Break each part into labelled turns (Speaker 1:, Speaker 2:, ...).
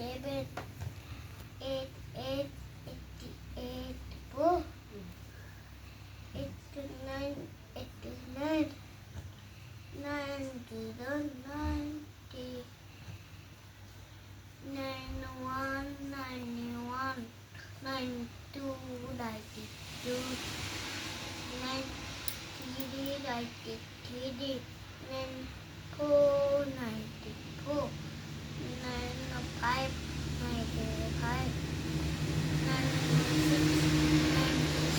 Speaker 1: 7, 8, 8, 88, 4, 89, 89, 90, 90, 91, 91, 92, 92, 93, 93, 94, 94, 95, 95, 96, 96,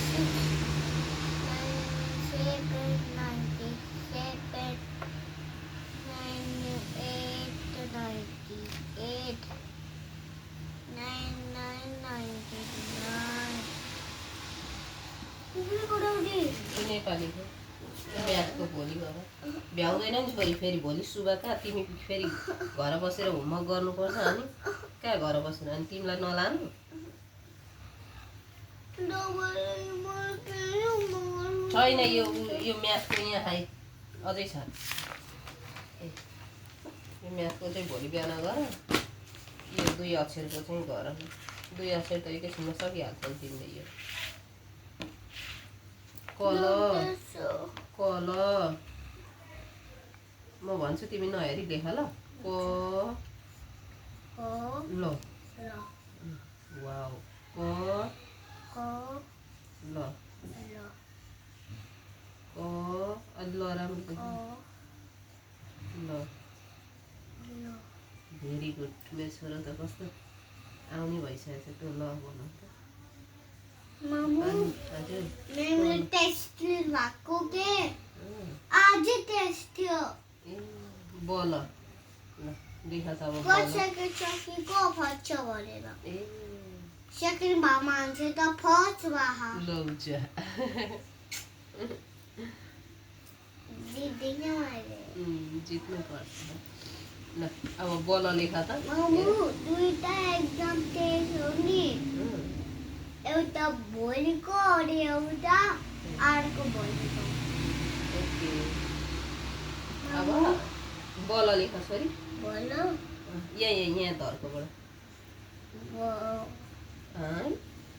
Speaker 1: 97, 97, 98, 98, 99, 99.
Speaker 2: नेपालीको म्याथको भोलि गर भ्याउँदैन नि छोरी फेरि भोलि सुबह कहाँ तिमी फेरि घर बसेर होमवर्क गर्नुपर्छ अनि कहाँ घर बसेर अनि तिमीलाई नलानु छैन यो म्याथको यहाँ खाइ अझै छ यो म्याथको चाहिँ भोलि बिहान गर यो 2 अक्षरको चाहिँ गर 2 अक्षर त एकैछिनमा सकिहाल्छ नि तिमीले यो कल कल म भन्छु तिमी नहेरी लेख ल क ल वाउ क ल क अलि ल राम्रो ल भेरी गुड मेरो छोरा त कस्तो आउने भइसकेको छ त्यो ल भन्नु त हजुर
Speaker 1: मैंने टेस्ट भएको के आज टेस्ट थियो
Speaker 2: ए बल ल लेखा त अब
Speaker 1: को सेकेन्ड चकी को फर्स्ट छ भनेर
Speaker 2: ए
Speaker 1: सेकेन्ड भए मान्छे त फर्स्ट भए
Speaker 2: लौजा
Speaker 1: जित्दैन मैले
Speaker 2: जित्नु पर्छ ल अब बल लेखा त
Speaker 1: मामु दुईटा एक्जाम टेस्ट हो नि एउटा भोलिको अनि एउटा अर्को भोलिको
Speaker 2: ओके अब बल लेखा छोरी
Speaker 1: बोलो
Speaker 2: यहाँ धर्कोबाट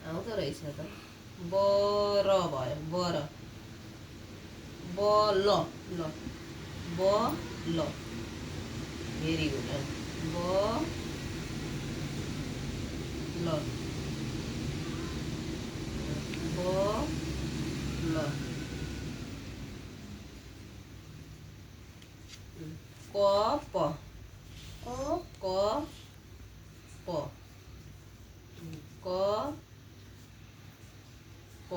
Speaker 2: आउँदो रहेछ त बर भयो बर बल ल बल भेरी गुड ब ल ब ल क प
Speaker 1: ओ
Speaker 2: क प क प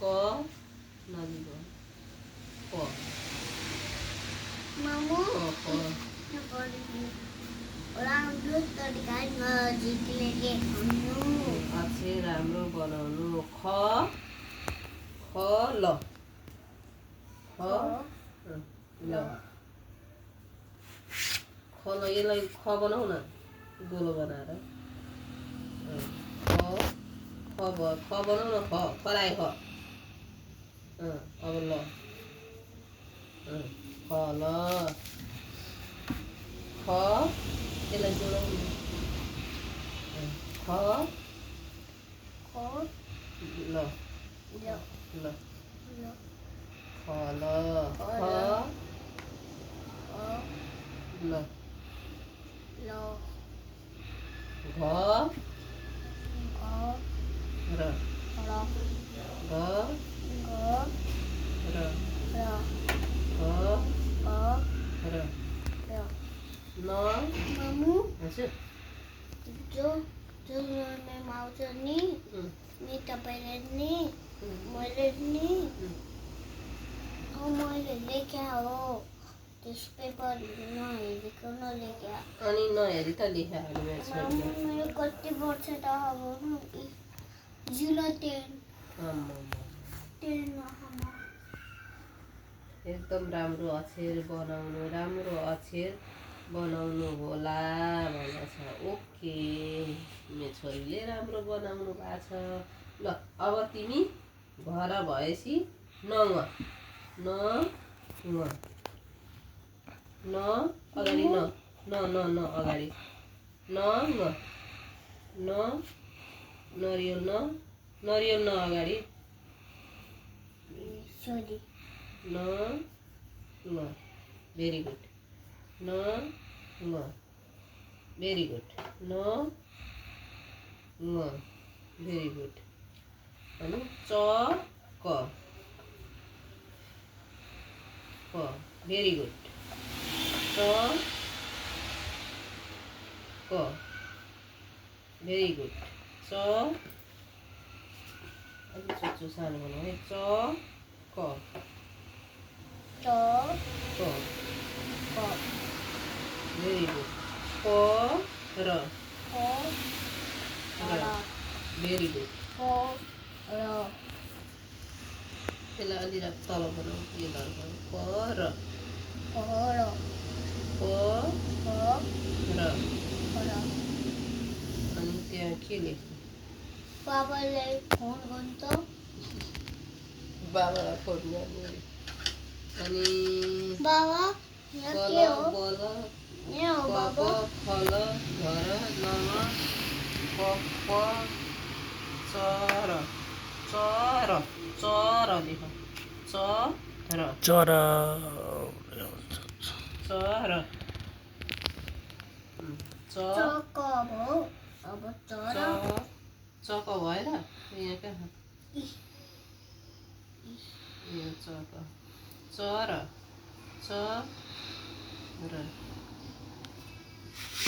Speaker 2: क नजिक प
Speaker 1: मामु
Speaker 2: क प
Speaker 1: राम्रो तरिकाले नजिकले लेख्नु
Speaker 2: अक्षर राम्रो बनाउनु ख ख ल ख ल ख ल यसलाई ख बनाऊ न गोलो बनाएर ख ख भयो ख बनाऊ न ख खराए ख अब ल ख ल ख यसलाई जोडाउनु ख
Speaker 1: खो
Speaker 2: ल
Speaker 1: ल
Speaker 2: ल
Speaker 1: ल
Speaker 2: ख ल ख ल
Speaker 1: ल
Speaker 2: घ
Speaker 1: घ
Speaker 2: र
Speaker 1: र
Speaker 2: घ
Speaker 1: घ
Speaker 2: र
Speaker 1: र
Speaker 2: घ
Speaker 1: घ
Speaker 2: र
Speaker 1: र
Speaker 2: न
Speaker 1: मामु
Speaker 2: हजुर
Speaker 1: जो जो मेरोमा आउँछ नि तपाईँले नि मैले नि मैले लेख्या हो त्यस पेपर नहेरेको नलेख्या
Speaker 2: अनि नहेरी त लेखाहरू मेरो छोरीले
Speaker 1: मेरो कति वर्ष त अब 0 10
Speaker 2: एकदम राम्रो अक्षर बनाउनु होला भनेछ ओके मेरो छोरीले राम्रो बनाउनु भएको छ ल अब तिमी घर भएपछि न अगाडि न न अगाडि न नरियल न अगाडि
Speaker 1: Sorry.
Speaker 2: न भेरी गुड न भेरी गुड न भेरी गुड अनि च क भेरी गुड च क भेरी गुड च अलिक चोचो सानो बनाऊ है च क भेरी गुड क र भेरी गुड त्यसलाई अलि तल बनाऊ यो धर्को क र अनि त्यहाँ के लेख्नु
Speaker 1: बाबालाई फोन गर्छ
Speaker 2: बाबालाई फोन गर्नु अनि
Speaker 1: बाबा यहाँ के हो
Speaker 2: बल
Speaker 1: यहाँ हो बाबा
Speaker 2: फल घर नम प चर लेख चर
Speaker 3: चरा
Speaker 1: चक भयो अब चरा
Speaker 2: चक भएर यहाँ कहाँ यो चक चर र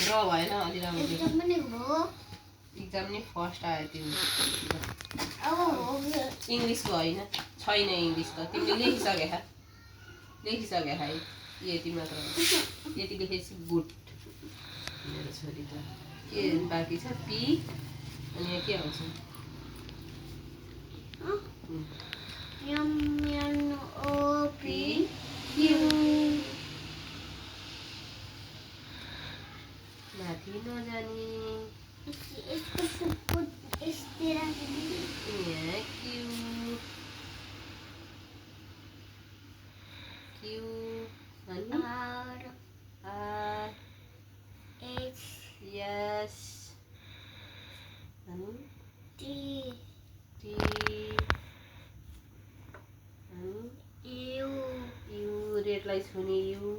Speaker 2: भएन अलि राम्रो
Speaker 1: यस्तो पनि हो
Speaker 2: इक्जाम नि फर्स्ट आयो तिम्रो
Speaker 1: अब हो
Speaker 2: इङ्ग्लिसको होइन छैन इङ्ग्लिसको तिमीले लेखिसके है यति मात्र यति लेखेपछि गुड मेरो छोरी त के बाँकी छ पी अनि यहाँ के आउँछ
Speaker 1: MNOP
Speaker 2: माथि नजाने यहाँ क्यू अनि यस अनि टी अनि यु रेडलाई छुने यु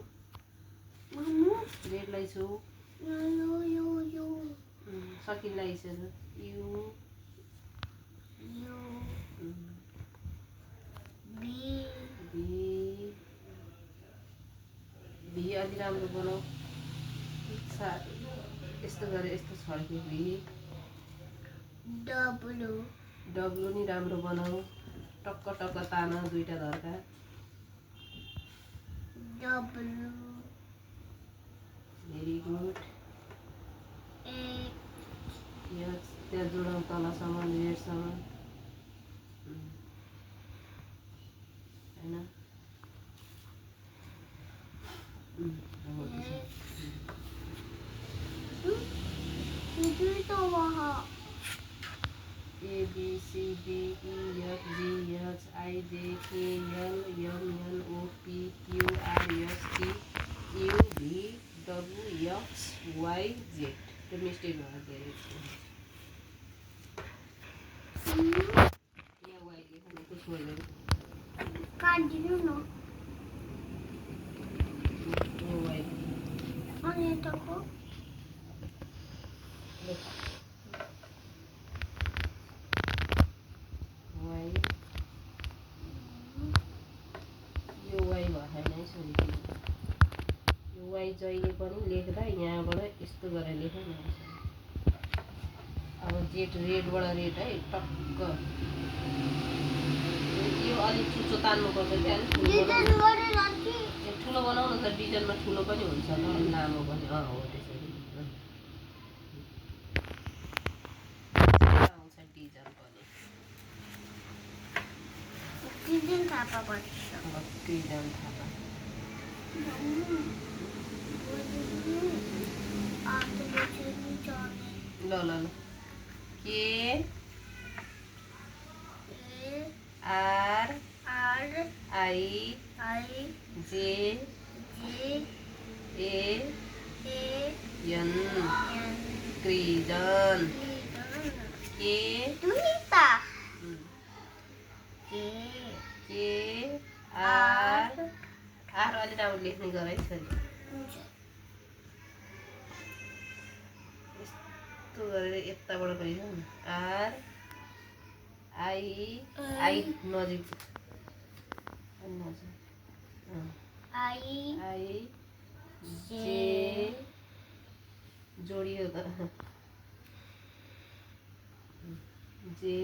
Speaker 2: रेडलाई छु सकिँदैछ यु भी अलि राम्रो बनाऊ यस्तो गरेर यस्तो छड्क्यो भी डब्लु नि राम्रो बनाऊ टक्क तान दुईटा धर्का भेरी गुड त्यहाँ जोडाउँ तलसम्म रेडसम्म होइन A B C D E F G H I J K L M N O P Q R S T U V W X Y Z त्यो मिस्टेक भयो यहाँ वाइ लेख्नु छोडेर
Speaker 1: काटिदिनु न
Speaker 2: यो वाइ
Speaker 1: अनि यताको
Speaker 2: वाइ यो वाइ भएन है छोरी यो वाइ जहिले पनि लेख्दा यहाँबाट यस्तो गरेर लेख न अब जेट रेडबाट रेड है टक्क यो अलिक चुच्चो तान्नुपर्छ क्या अलिक ठुलो बनाउनु त डिजाइनमा ठुलो पनि हुन्छ त अलिक लामो पनि हो त्यसरी आउँछ डिजाइन पनि
Speaker 1: डिजाइन थापा पर्छ
Speaker 2: डिजाइन थाहा ल के आर आई जे ए यन कृजन के
Speaker 1: Tunita.
Speaker 2: के आर आर अलि राम्रो लेख्ने गर है छोरी यस्तो गरेर यताबाट पनि आर आई आई नजिक
Speaker 1: I.
Speaker 2: आई जे जोडियो त जे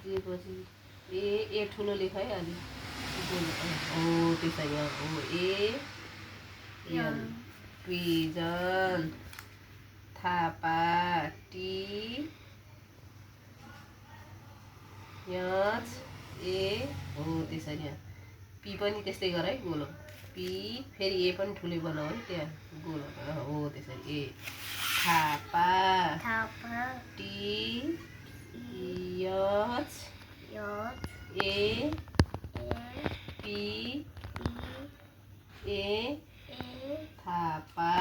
Speaker 2: जे पछि ए ठुलो लेख है अलि हो त्यसै हो ए यन क्रिजन थापा टी यच ए हो त्यसरी पी पनि त्यस्तै गर है गोलो पी फेरि ए पनि ठुलै बनाऊ है त्यहाँ गोलो हो त्यसरी ए Thapa T H A P A Thapa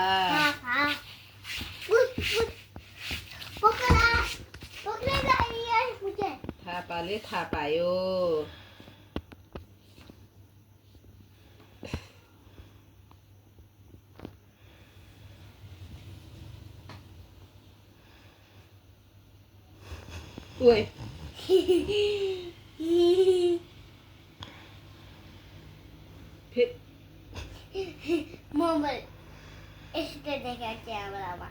Speaker 2: थापाले थाहा पायो ओए
Speaker 1: Momen. Is het de dikke camera?